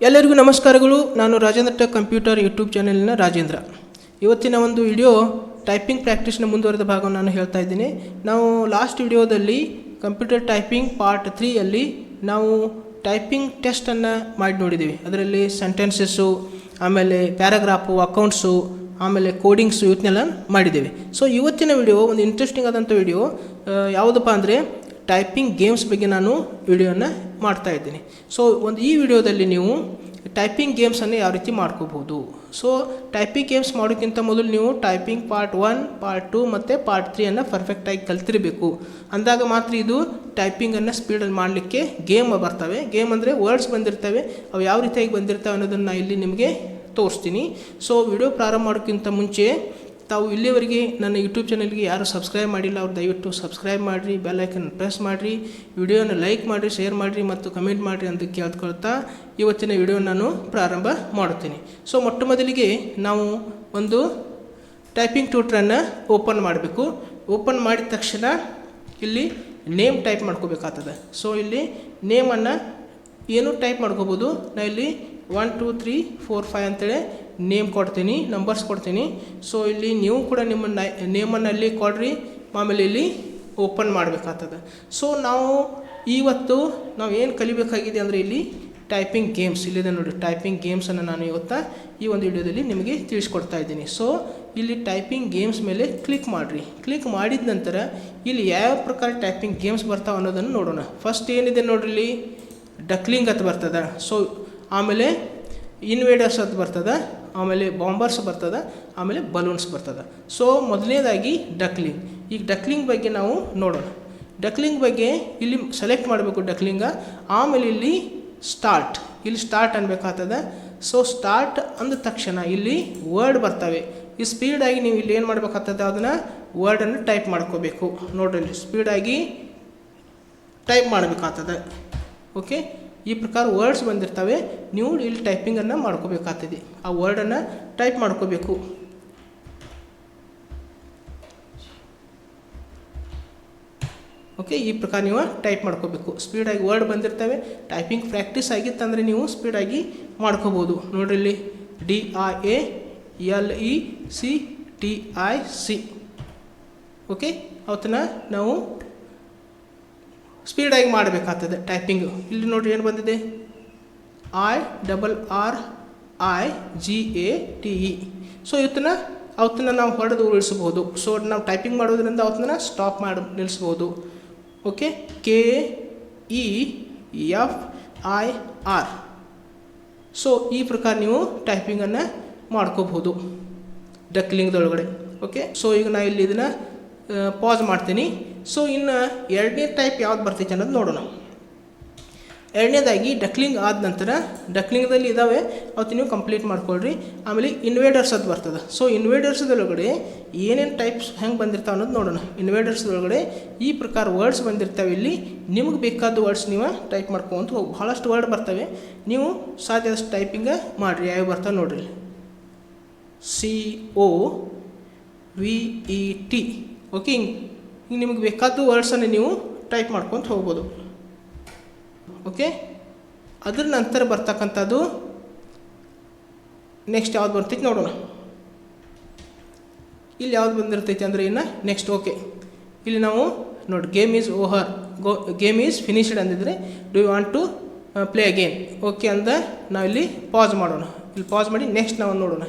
ಎಲ್ಲರಿಗೂ ನಮಸ್ಕಾರಗಳು. ನಾನು ರಾಜೇಂದ್ರ ಟೆಕ್ ಕಂಪ್ಯೂಟರ್ ಯೂಟ್ಯೂಬ್ ಚಾನೆಲ್ನ ರಾಜೇಂದ್ರ. ಇವತ್ತಿನ ಒಂದು ವಿಡಿಯೋ ಟೈಪಿಂಗ್ ಪ್ರಾಕ್ಟೀಸ್ನ ಮುಂದುವರೆದ ಭಾಗವನ್ನು ನಾನು ಹೇಳ್ತಾ ಇದ್ದೀನಿ. ನಾವು ಲಾಸ್ಟ್ ವಿಡಿಯೋದಲ್ಲಿ ಕಂಪ್ಯೂಟರ್ ಟೈಪಿಂಗ್ ಪಾರ್ಟ್ 3ಯಲ್ಲಿ ನಾವು ಟೈಪಿಂಗ್ ಟೆಸ್ಟನ್ನು ಮಾಡಿ ನೋಡಿದ್ದೀವಿ. ಅದರಲ್ಲಿ ಸೆಂಟೆನ್ಸಸ್ಸು, ಆಮೇಲೆ ಪ್ಯಾರಾಗ್ರಾಫು, ಅಕೌಂಟ್ಸು, ಆಮೇಲೆ ಕೋಡಿಂಗ್ಸು ಇವತ್ತನ್ನೆಲ್ಲ ಮಾಡಿದ್ದೇವೆ. ಸೊ ಇವತ್ತಿನ ವಿಡಿಯೋ ಒಂದು ಇಂಟ್ರೆಸ್ಟಿಂಗ್ ಆದಂಥ ವಿಡಿಯೋ ಯಾವುದಪ್ಪ ಅಂದರೆ ಟೈಪಿಂಗ್ ಗೇಮ್ಸ್ ಬಗ್ಗೆ ನಾನು ವಿಡಿಯೋನ ಮಾಡ್ತಾ ಇದ್ದೀನಿ. ಸೊ ಈ ವಿಡಿಯೋದಲ್ಲಿ ನೀವು ಟೈಪಿಂಗ್ ಗೇಮ್ಸನ್ನು ಯಾವ ರೀತಿ ಮಾಡ್ಕೋಬೋದು. ಸೊ ಟೈಪಿಂಗ್ ಗೇಮ್ಸ್ ಮಾಡೋಕ್ಕಿಂತ ಮೊದಲು ನೀವು ಟೈಪಿಂಗ್ ಪಾರ್ಟ್ 1, ಪಾರ್ಟ್ 2 ಮತ್ತು ಪಾರ್ಟ್ 3 ಪರ್ಫೆಕ್ಟಾಗಿ ಕಲ್ತಿರಬೇಕು. ಅಂದಾಗ ಮಾತ್ರ ಇದು ಟೈಪಿಂಗನ್ನು ಸ್ಪೀಡಲ್ಲಿ ಮಾಡಲಿಕ್ಕೆ ಗೇಮ್ ಬರ್ತವೆ. ಗೇಮ್ ಅಂದರೆ ವರ್ಡ್ಸ್ ಬಂದಿರ್ತವೆ, ಅವು ಯಾವ ರೀತಿಯಾಗಿ ಬಂದಿರ್ತವೆ ಅನ್ನೋದನ್ನು ಇಲ್ಲಿ ನಿಮಗೆ ತೋರಿಸ್ತೀನಿ. ಸೊ ವಿಡಿಯೋ ಪ್ರಾರಂಭ ಮಾಡೋಕ್ಕಿಂತ ಮುಂಚೆ ತಾವು ಇಲ್ಲಿವರೆಗೆ ನನ್ನ ಯೂಟ್ಯೂಬ್ ಚಾನಲ್ಗೆ ಯಾರು ಸಬ್ಸ್ಕ್ರೈಬ್ ಮಾಡಿಲ್ಲ ಅವ್ರು ದಯವಿಟ್ಟು ಸಬ್ಸ್ಕ್ರೈಬ್ ಮಾಡಿರಿ, ಬೆಲ್ ಐಕನ್ ಪ್ರೆಸ್ ಮಾಡಿರಿ, ವಿಡಿಯೋನ ಲೈಕ್ ಮಾಡಿರಿ, ಶೇರ್ ಮಾಡಿರಿ ಮತ್ತು ಕಮೆಂಟ್ ಮಾಡಿರಿ ಅಂತ ಕೇಳ್ಕೊಳ್ತಾ ಇವತ್ತಿನ ವಿಡಿಯೋ ನಾನು ಪ್ರಾರಂಭ ಮಾಡುತ್ತೀನಿ. ಸೊ ಮೊಟ್ಟ ಮೊದಲಿಗೆ ನಾವು ಒಂದು ಟೈಪಿಂಗ್ ಟ್ಯೂಟ್ರನ್ನು ಓಪನ್ ಮಾಡಬೇಕು. ಓಪನ್ ಮಾಡಿದ ತಕ್ಷಣ ಇಲ್ಲಿ ನೇಮ್ ಟೈಪ್ ಮಾಡ್ಕೋಬೇಕಾಗ್ತದೆ. ಸೊ ಇಲ್ಲಿ ನೇಮನ್ನು ಏನು ಟೈಪ್ ಮಾಡ್ಕೋಬೋದು. ನಾನು ಇಲ್ಲಿ 1 2 3 4 5 ಅಂತೇಳಿ ನೇಮ್ ಕೊಡ್ತೀನಿ, ನಂಬರ್ಸ್ ಕೊಡ್ತೀನಿ. ಸೊ ಇಲ್ಲಿ ನೀವು ಕೂಡ ನಿಮ್ಮ ನೇಮನ್ನು ಅಲ್ಲಿ ಕೊಡ್ರಿ, ಆಮೇಲೆ ಇಲ್ಲಿ ಓಪನ್ ಮಾಡಬೇಕಾಗ್ತದೆ. ಸೊ ನಾವು ಇವತ್ತು ನಾವು ಏನು ಕಲಿಬೇಕಾಗಿದೆ ಅಂದರೆ ಇಲ್ಲಿ ಟೈಪಿಂಗ್ ಗೇಮ್ಸ್ ಇಲ್ಲಿದೆ ನೋಡಿ. ಟೈಪಿಂಗ್ ಗೇಮ್ಸನ್ನು ನಾನು ಇವತ್ತು ಈ ಒಂದು ವಿಡಿಯೋದಲ್ಲಿ ನಿಮಗೆ ತಿಳಿಸ್ಕೊಡ್ತಾ ಇದ್ದೀನಿ. ಸೊ ಇಲ್ಲಿ ಟೈಪಿಂಗ್ ಗೇಮ್ಸ್ ಮೇಲೆ ಕ್ಲಿಕ್ ಮಾಡಿರಿ. ಕ್ಲಿಕ್ ಮಾಡಿದ ನಂತರ ಇಲ್ಲಿ ಯಾವ ಪ್ರಕಾರ ಟೈಪಿಂಗ್ ಗೇಮ್ಸ್ ಬರ್ತಾವೆ ಅನ್ನೋದನ್ನು ನೋಡೋಣ. ಫಸ್ಟ್ ಏನಿದೆ ನೋಡ್ರಿ, ಇಲ್ಲಿ ಡಕ್ಲಿಂಗ್ ಅಂತ ಬರ್ತದೆ. ಸೊ ಆಮೇಲೆ ಇನ್ವೇಡರ್ಸ್ ಅಂತ ಬರ್ತದೆ, ಆಮೇಲೆ ಬಾಂಬರ್ಸ್ ಬರ್ತದೆ, ಆಮೇಲೆ ಬಲೂನ್ಸ್ ಬರ್ತದೆ. ಸೊ ಮೊದಲನೇದಾಗಿ ಡಕ್ಲಿಂಗ್. ಈಗ ಡಕ್ಲಿಂಗ್ ಬಗ್ಗೆ ನಾವು ನೋಡೋಣ. ಡಕ್ಲಿಂಗ್ ಬಗ್ಗೆ ಇಲ್ಲಿ ಸೆಲೆಕ್ಟ್ ಮಾಡಬೇಕು ಡಕ್ಲಿಂಗ. ಆಮೇಲೆ ಇಲ್ಲಿ ಸ್ಟಾರ್ಟ್ ಅನ್ಬೇಕಾಗ್ತದೆ. ಸೊ ಸ್ಟಾರ್ಟ್ ಅಂದ ತಕ್ಷಣ ಇಲ್ಲಿ ವರ್ಡ್ ಬರ್ತವೆ. ಈ ಸ್ಪೀಡಾಗಿ ನೀವು ಇಲ್ಲಿ ಏನು ಮಾಡಬೇಕಾಗ್ತದೆ, ಅದನ್ನು ವರ್ಡನ್ನು ಟೈಪ್ ಮಾಡ್ಕೋಬೇಕು. ನೋಡ್ರಿ, ಇಲ್ಲಿ ಸ್ಪೀಡಾಗಿ ಟೈಪ್ ಮಾಡಬೇಕಾಗ್ತದೆ. ಓಕೆ, ಈ ಪ್ರಕಾರ ವರ್ಡ್ಸ್ ಬಂದಿರ್ತವೆ. ನೀವು ಇಲ್ಲಿ ಟೈಪಿಂಗನ್ನು ಮಾಡ್ಕೋಬೇಕಾಗ್ತದೆ. ಆ ವರ್ಡನ್ನು ಟೈಪ್ ಮಾಡ್ಕೋಬೇಕು. ಓಕೆ, ಈ ಪ್ರಕಾರ ನೀವು ಟೈಪ್ ಮಾಡ್ಕೋಬೇಕು. ಸ್ಪೀಡಾಗಿ ವರ್ಡ್ ಬಂದಿರ್ತವೆ. ಟೈಪಿಂಗ್ ಪ್ರಾಕ್ಟೀಸ್ ಆಗಿತ್ತಂದರೆ ನೀವು ಸ್ಪೀಡಾಗಿ ಮಾಡ್ಕೋಬೋದು. ನೋಡ್ರಿ, ಇಲ್ಲಿ DIALECTIC. ಓಕೆ, ಅವತ್ತನ್ನ ನಾವು ಸ್ಪೀಡಾಗಿ ಮಾಡಬೇಕಾಗ್ತದೆ ಟೈಪಿಂಗು. ಇಲ್ಲಿ ನೋಡಿರಿ ಏನು ಬಂದಿದೆ, IRRIGATE. ಸೊ ಅವತ್ತನ್ನ ನಾವು ಹೊಡೆದು ಉಳಿಸ್ಬೋದು. ಸೊ ನಾವು ಟೈಪಿಂಗ್ ಮಾಡೋದ್ರಿಂದ ಅವತ್ತನ್ನ ಸ್ಟಾಪ್ ಮಾಡಿ ನಿಲ್ಲಿಸ್ಬೋದು. Okay, KEFIR. ಸೊ ಈ ಪ್ರಕಾರ ನೀವು ಟೈಪಿಂಗನ್ನು ಮಾಡ್ಕೋಬಹುದು ಡಕ್ಲಿಂಗ್ದೊಳಗಡೆ. ಓಕೆ, ಸೊ ಈಗ ನಾನು ಇಲ್ಲಿ ಇದನ್ನು ಪಾಸ್ ಮಾಡ್ತೀನಿ. ಸೊ ಇನ್ನು ಎರಡನೇ ಟೈಪ್ ಯಾವ್ದು ಬರ್ತೈತೆ ಅನ್ನೋದು ನೋಡೋಣ. ಎರಡನೇದಾಗಿ ಡಕ್ಲಿಂಗ್ ಆದ ನಂತರ ಡಕ್ಲಿಂಗ್ದಲ್ಲಿ ಇದ್ದಾವೆ, ಅವತ್ತು ನೀವು ಕಂಪ್ಲೀಟ್ ಮಾಡ್ಕೊಳ್ರಿ. ಆಮೇಲೆ ಇನ್ವೇಡರ್ಸ್ ಅದು ಬರ್ತದೆ. ಸೊ ಇನ್ವೇಡರ್ಸ್ದೊಳಗಡೆ ಏನೇನು ಟೈಪ್ಸ್ ಹೆಂಗೆ ಬಂದಿರ್ತಾವೆ ಅನ್ನೋದು ನೋಡೋಣ. ಇನ್ವೇಡರ್ಸ್ದೊಳಗಡೆ ಈ ಪ್ರಕಾರ ವರ್ಡ್ಸ್ ಬಂದಿರ್ತವೆ. ಇಲ್ಲಿ ನಿಮಗೆ ಬೇಕಾದ ವರ್ಡ್ಸ್ ನೀವು ಟೈಪ್ ಮಾಡ್ಕೊಂತ ಹೋಗಿ. ಭಾಳಷ್ಟು ವರ್ಡ್ ಬರ್ತವೆ, ನೀವು ಸಾಧ್ಯದಷ್ಟು ಟೈಪಿಂಗ ಮಾಡಿರಿ. ಯಾವ ಬರ್ತಾವೆ ನೋಡ್ರಿ, COVET. ಓಕೆ, ಈಗ ನಿಮಗೆ ಬೇಕಾದ ವರ್ಡ್ಸನ್ನು ನೀವು ಟೈಪ್ ಮಾಡ್ಕೊತ ಹೋಗ್ಬೋದು. ಓಕೆ, ಅದ್ರ ನಂತರ ಬರ್ತಕ್ಕಂಥದ್ದು ನೆಕ್ಸ್ಟ್ ಯಾವ್ದು ಬರ್ತೈತೆ ನೋಡೋಣ. ಇಲ್ಲಿ ಯಾವ್ದು ಬಂದಿರ್ತೈತೆ ಅಂದರೆ ಇನ್ನು ನೆಕ್ಸ್ಟ್. ಓಕೆ, ಇಲ್ಲಿ ನಾವು ನೋಡಿ, ಗೇಮ್ ಈಸ್ ಫಿನಿಶ್ಡ್ ಅಂದಿದ್ರೆ do you want to play again. Okay ಅಂದ ನಾವಿಲ್ಲಿ ಪಾಸ್ ಮಾಡೋಣ. ಇಲ್ಲಿ ಪಾಸ್ ಮಾಡಿ ನೆಕ್ಸ್ಟ್ ನಾವು ನೋಡೋಣ.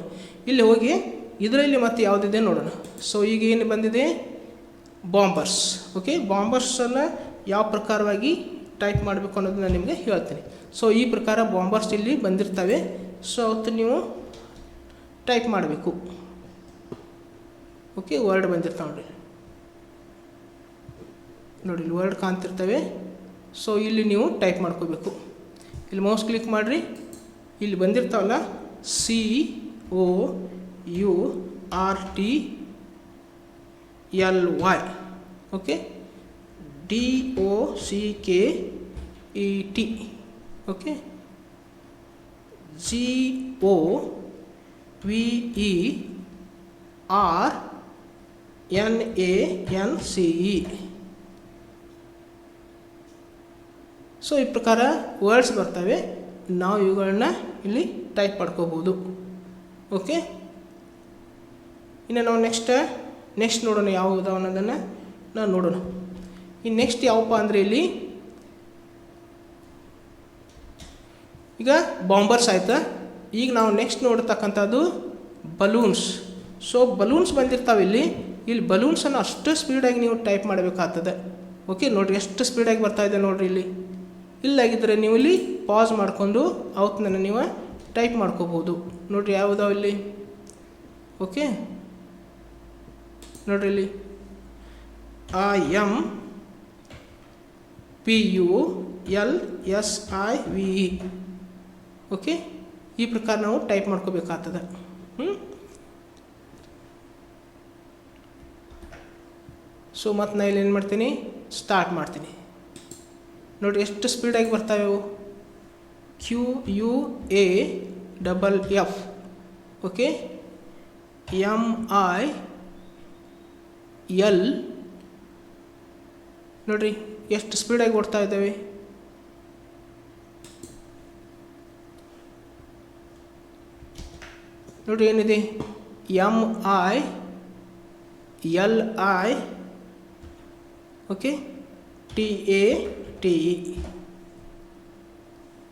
ಇಲ್ಲಿ ಹೋಗಿ ಇದರಲ್ಲಿ ಮತ್ತೆ ಯಾವುದಿದೆ ನೋಡೋಣ. ಸೊ ಈಗ ಏನು ಬಂದಿದೆ, ಬಾಂಬರ್ಸ್. ಓಕೆ, ಬಾಂಬರ್ಸನ್ನು ಯಾವ ಪ್ರಕಾರವಾಗಿ ಟೈಪ್ ಮಾಡಬೇಕು ಅನ್ನೋದು ನಾನು ನಿಮಗೆ ಹೇಳ್ತೀನಿ. ಸೊ ಈ ಪ್ರಕಾರ ಬಾಂಬರ್ಸ್ ಇಲ್ಲಿ ಬಂದಿರ್ತವೆ. ಸೊ ಅವತ್ತು ನೀವು ಟೈಪ್ ಮಾಡಬೇಕು. ಓಕೆ, ವರ್ಡ್ ಬಂದಿರ್ತಾವೆ ನೋಡಿ, ಇಲ್ಲಿ ವರ್ಡ್ ಕಾಣ್ತಿರ್ತವೆ. ಸೊ ಇಲ್ಲಿ ನೀವು ಟೈಪ್ ಮಾಡ್ಕೋಬೇಕು. ಇಲ್ಲಿ ಮೌಸ್ ಕ್ಲಿಕ್ ಮಾಡಿರಿ. ಇಲ್ಲಿ ಬಂದಿರ್ತಾವಲ್ಲ, COURTLY. Okay, DOCKET. Okay, GOVERNANCE. So ಈ ಪ್ರಕಾರ ವರ್ಡ್ಸ್ ಬರ್ತವೆ. ನಾವು ಇವುಗಳನ್ನ ಇಲ್ಲಿ ಟೈಪ್ ಮಾಡ್ಕೋಬೋದು. ಓಕೆ, ಇನ್ನು ನಾವು ನೆಕ್ಸ್ಟ್ ನೋಡೋಣ ಯಾವುದು ಅನ್ನೋದನ್ನು ನಾವು ನೋಡೋಣ. ಈ ನೆಕ್ಸ್ಟ್ ಯಾವಪ್ಪ ಅಂದರೆ ಇಲ್ಲಿ ಈಗ ಬಾಂಬರ್ಸ್ ಆಯಿತಾ. ಈಗ ನಾವು ನೆಕ್ಸ್ಟ್ ನೋಡ್ತಕ್ಕಂಥದ್ದು ಬಲೂನ್ಸ್. ಸೊ ಬಲೂನ್ಸ್ ಬಂದಿರ್ತಾವೆ ಇಲ್ಲಿ ಬಲೂನ್ಸನ್ನು ಅಷ್ಟು ಸ್ಪೀಡಾಗಿ ನೀವು ಟೈಪ್ ಮಾಡಬೇಕಾಗ್ತದೆ. ಓಕೆ, ನೋಡಿರಿ ಎಷ್ಟು ಸ್ಪೀಡಾಗಿ ಬರ್ತಾಯಿದೆ ನೋಡಿರಿ ಇಲ್ಲಾಗಿದ್ದರೆ ನೀವು ಇಲ್ಲಿ ಪಾಸ್ ಮಾಡಿಕೊಂಡು ಅವತ್ತನ್ನು ನೀವು ಟೈಪ್ ಮಾಡ್ಕೋಬೋದು. ನೋಡಿರಿ ಯಾವುದಾವ ಇಲ್ಲಿ. ಓಕೆ, ನೋಡಿರಿ ಇಲ್ಲಿ IMPULSIVE. ಓಕೆ, ಈ ಪ್ರಕಾರ ನಾವು ಟೈಪ್ ಮಾಡ್ಕೋಬೇಕಾಗ್ತದೆ. ಸೊ ಮತ್ತು ನಾನು ಇಲ್ಲಿ ಏನು ಮಾಡ್ತೀನಿ, ಸ್ಟಾರ್ಟ್ ಮಾಡ್ತೀನಿ. ನೋಡಿ ಎಷ್ಟು ಸ್ಪೀಡಾಗಿ ಬರ್ತಾವೆ ಅವು. QUAFF. Okay, MIL. ನೋಡಿರಿ ಎಷ್ಟು ಸ್ಪೀಡಾಗಿ ಓಡ್ತಾ ಇದ್ದಾವೆ. ನೋಡಿರಿ ಏನಿದೆ MILI. Okay, TATE.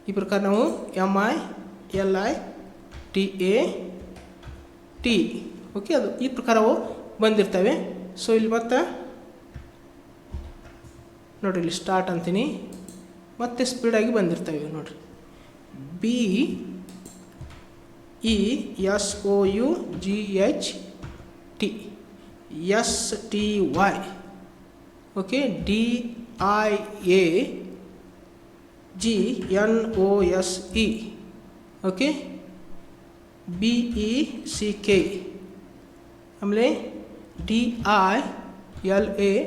ಈ ಪ್ರಕಾರ ನಾವು MILITAT. ಓಕೆ, ಅದು ಈ ಪ್ರಕಾರ ಅವು ಬಂದಿರ್ತವೆ. ಸೊ ಇಲ್ಲಿ ಮತ್ತೆ ನೋಡಿರಿ ಇಲ್ಲಿ ಸ್ಟಾರ್ಟ್ ಅಂತೀನಿ, ಮತ್ತೆ ಸ್ಪೀಡಾಗಿ ಬಂದಿರ್ತವೆ. ನೋಡಿರಿ BESOUGHT STY. Okay, DIAGNOSE. Okay, BECK. ಆಮೇಲೆ DILATORY.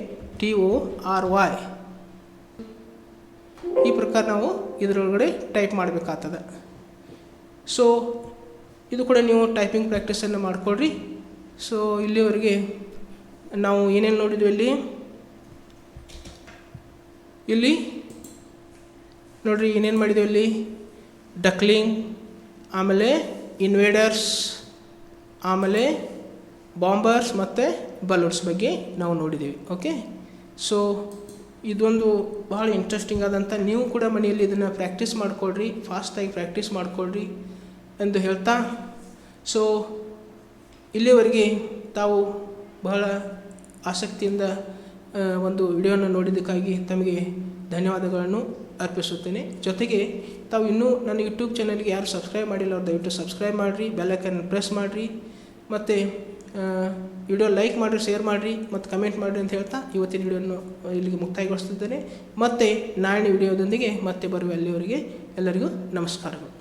ಈ ಪ್ರಕಾರ ನಾವು ಇದರೊಳಗಡೆ ಟೈಪ್ ಮಾಡಬೇಕಾಗ್ತದೆ. ಸೊ ಇದು ಕೂಡ ನೀವು ಟೈಪಿಂಗ್ ಪ್ರಾಕ್ಟೀಸನ್ನು ಮಾಡಿಕೊಡ್ರಿ. ಸೊ ಇಲ್ಲಿವರೆಗೆ ನಾವು ಏನೇನು ನೋಡಿದ್ವಿ ಇಲ್ಲಿ ನೋಡಿರಿ ಏನೇನು ಮಾಡಿದ್ವಿ ಇಲ್ಲಿ. ಡಕ್ಲಿಂಗ್, ಆಮೇಲೆ ಇನ್ವೇಡರ್ಸ್, ಆಮೇಲೆ ಬಾಂಬರ್ಸ್ ಮತ್ತು ಬಲೂನ್ಸ್ ಬಗ್ಗೆ ನಾವು ನೋಡಿದ್ದೀವಿ. ಓಕೆ, ಸೊ ಇದೊಂದು ಭಾಳ ಇಂಟ್ರೆಸ್ಟಿಂಗ್ ಆದಂಥ, ನೀವು ಕೂಡ ಮನೆಯಲ್ಲಿ ಇದನ್ನು ಪ್ರಾಕ್ಟೀಸ್ ಮಾಡಿಕೊಡ್ರಿ, ಫಾಸ್ಟಾಗಿ ಪ್ರಾಕ್ಟೀಸ್ ಮಾಡಿಕೊಡ್ರಿ ಎಂದು ಹೇಳ್ತಾ, ಸೊ ಇಲ್ಲಿವರೆಗೆ ತಾವು ಬಹಳ ಆಸಕ್ತಿಯಿಂದ ಒಂದು ವಿಡಿಯೋನ ನೋಡಿದ್ದಕ್ಕಾಗಿ ತಮಗೆ ಧನ್ಯವಾದಗಳನ್ನು ಅರ್ಪಿಸುತ್ತೇನೆ. ಜೊತೆಗೆ ತಾವು ಇನ್ನೂ ನನ್ನ ಯೂಟ್ಯೂಬ್ ಚಾನಲ್ಗೆ ಯಾರು ಸಬ್ಸ್ಕ್ರೈಬ್ ಮಾಡಿಲ್ಲ ಅವ್ರು ದಯವಿಟ್ಟು ಸಬ್ಸ್ಕ್ರೈಬ್ ಮಾಡಿರಿ, ಬೆಲ್ ಐಕನ್ ಪ್ರೆಸ್ ಮಾಡಿರಿ, ಮತ್ತು ವಿಡಿಯೋ ಲೈಕ್ ಮಾಡಿರಿ, ಶೇರ್ ಮಾಡಿರಿ ಮತ್ತು ಕಮೆಂಟ್ ಮಾಡಿರಿ ಅಂತ ಹೇಳ್ತಾ ಇವತ್ತಿನ ವಿಡಿಯೋನ ಇಲ್ಲಿಗೆ ಮುಕ್ತಾಯಗೊಳಿಸ್ತಿದ್ದೇನೆ. ಮತ್ತು ನಾಳಿನ ವಿಡಿಯೋದೊಂದಿಗೆ ಮತ್ತೆ ಬರುವ ಅಲ್ಲಿವರೆಗೆ ಎಲ್ಲರಿಗೂ ನಮಸ್ಕಾರಗಳು.